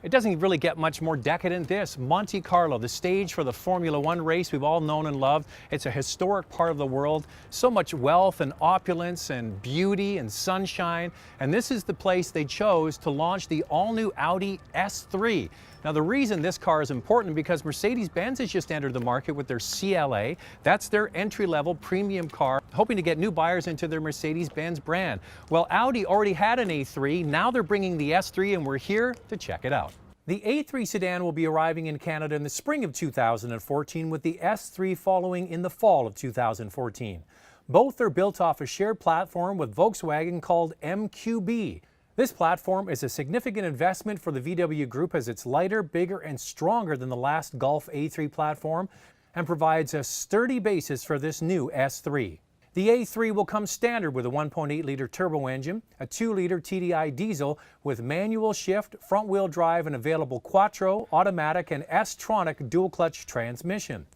It doesn't really get much more decadent than this. Monte Carlo, the stage for the Formula One race we've all known and loved. It's a historic part of the world. So much wealth and opulence and beauty and sunshine. And this is the place they chose to launch the all-new Audi S3. Now, the reason this car is important because Mercedes-Benz has just entered the market with their CLA. That's their entry-level premium car, hoping to get new buyers into their Mercedes-Benz brand. Well, Audi already had an A3. Now they're bringing the S3, and we're here to check it out. The A3 sedan will be arriving in Canada in the spring of 2014, with the S3 following in the fall of 2014. Both are built off a shared platform with Volkswagen called MQB. This platform is a significant investment for the VW Group as it's lighter, bigger, and stronger than the last Golf A3 platform and provides a sturdy basis for this new S3. The A3 will come standard with a 1.8-liter turbo engine, a 2-liter TDI diesel with manual shift, front-wheel drive, and available Quattro, automatic, and S-tronic dual-clutch transmission.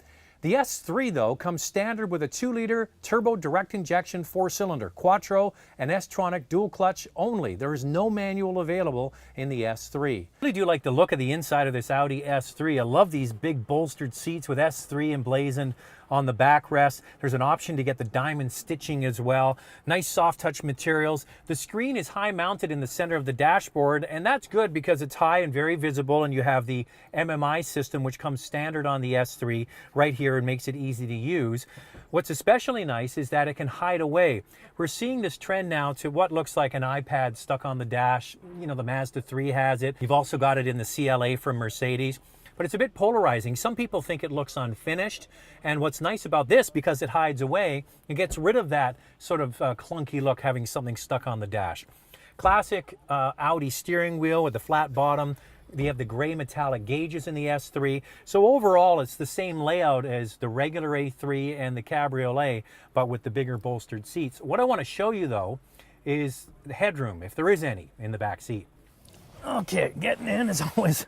The S3, though, comes standard with a 2-liter turbo direct injection 4-cylinder Quattro and S-tronic dual clutch only. There is no manual available in the S3. I really do like the look of the inside of this Audi S3. I love these big bolstered seats with S3 emblazoned on the backrest. There's an option to get the diamond stitching as well. Nice soft touch materials. The screen is high mounted in the center of the dashboard, and that's good because it's high and very visible, and you have the MMI system which comes standard on the S3 right here and makes it easy to use. What's especially nice is that it can hide away. We're seeing this trend now to what looks like an iPad stuck on the dash. You know, the Mazda 3 has it. You've also got it in the CLA from Mercedes. But it's a bit polarizing. Some people think it looks unfinished, and what's nice about this, because it hides away, it gets rid of that sort of clunky look, having something stuck on the dash. Classic Audi steering wheel with the flat bottom. You have the gray metallic gauges in the S3. So overall, it's the same layout as the regular A3 and the Cabriolet, but with the bigger bolstered seats. What I want to show you, though, is the headroom, if there is any, in the back seat. Okay, getting in is always...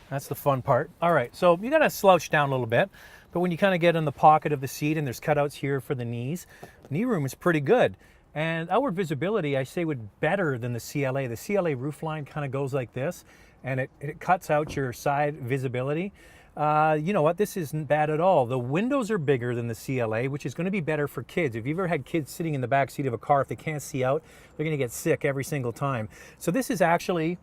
That's the fun part. All right, so you gotta slouch down a little bit, but when you kind of get in the pocket of the seat, and there's cutouts here for the knees, knee room is pretty good. And outward visibility, I say, would better than the CLA. The CLA roofline kind of goes like this, and it cuts out your side visibility. You know what, this isn't bad at all. The windows are bigger than the CLA, which is gonna be better for kids. If you've ever had kids sitting in the back seat of a car, if they can't see out, they're gonna get sick every single time. So this is actually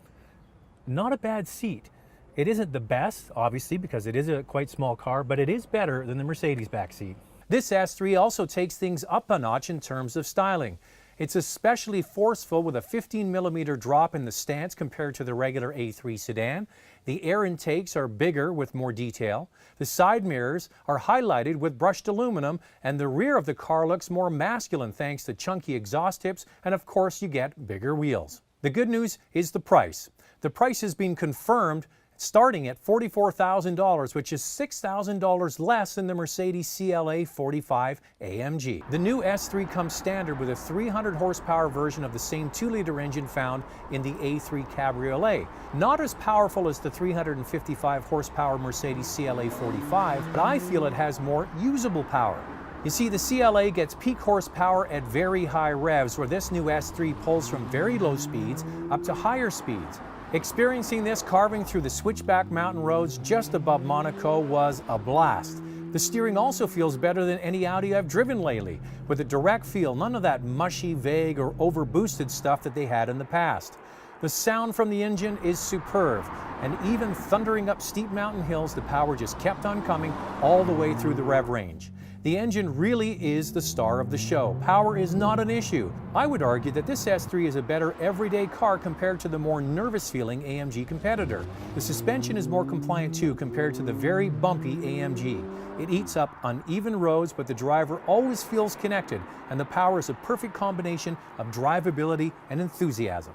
not a bad seat. It isn't the best, obviously, because it is a quite small car, but it is better than the Mercedes backseat. This S3 also takes things up a notch in terms of styling. It's especially forceful with a 15mm drop in the stance compared to the regular A3 sedan. The air intakes are bigger with more detail. The side mirrors are highlighted with brushed aluminum, and the rear of the car looks more masculine thanks to chunky exhaust tips, and of course you get bigger wheels. The good news is the price. The price has been confirmed, starting at $44,000, which is $6,000 less than the Mercedes CLA 45 AMG. The new S3 comes standard with a 300 horsepower version of the same 2-liter engine found in the A3 Cabriolet. Not as powerful as the 355 horsepower Mercedes CLA 45, but I feel it has more usable power. You see, the CLA gets peak horsepower at very high revs, where this new S3 pulls from very low speeds up to higher speeds. Experiencing this carving through the switchback mountain roads just above Monaco was a blast. The steering also feels better than any Audi I've driven lately, with a direct feel, none of that mushy, vague, or over-boosted stuff that they had in the past. The sound from the engine is superb, and even thundering up steep mountain hills, the power just kept on coming all the way through the rev range. The engine really is the star of the show. Power is not an issue. I would argue that this S3 is a better everyday car compared to the more nervous-feeling AMG competitor. The suspension is more compliant too compared to the very bumpy AMG. It eats up uneven roads, but the driver always feels connected, and the power is a perfect combination of drivability and enthusiasm.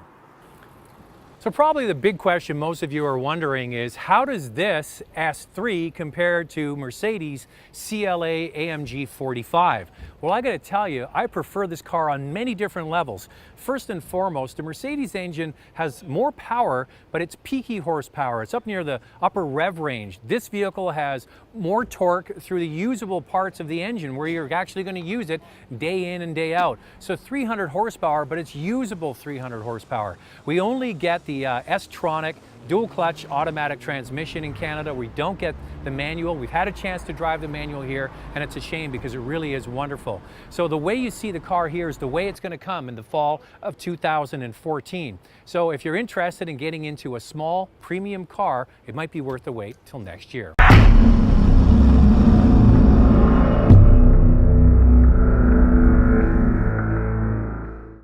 So probably the big question most of you are wondering is, how does this S3 compare to Mercedes CLA AMG 45? Well, I got to tell you, I prefer this car on many different levels. First and foremost, the Mercedes engine has more power, but it's peaky horsepower. It's up near the upper rev range. This vehicle has more torque through the usable parts of the engine, where you're actually going to use it day in and day out. So 300 horsepower, but it's usable 300 horsepower. We only get the S-Tronic dual clutch automatic transmission in Canada. We don't get the manual. We've had a chance to drive the manual here, and it's a shame because it really is wonderful. So the way you see the car here is the way it's going to come in the fall of 2014. So if you're interested in getting into a small premium car, it might be worth the wait till next year.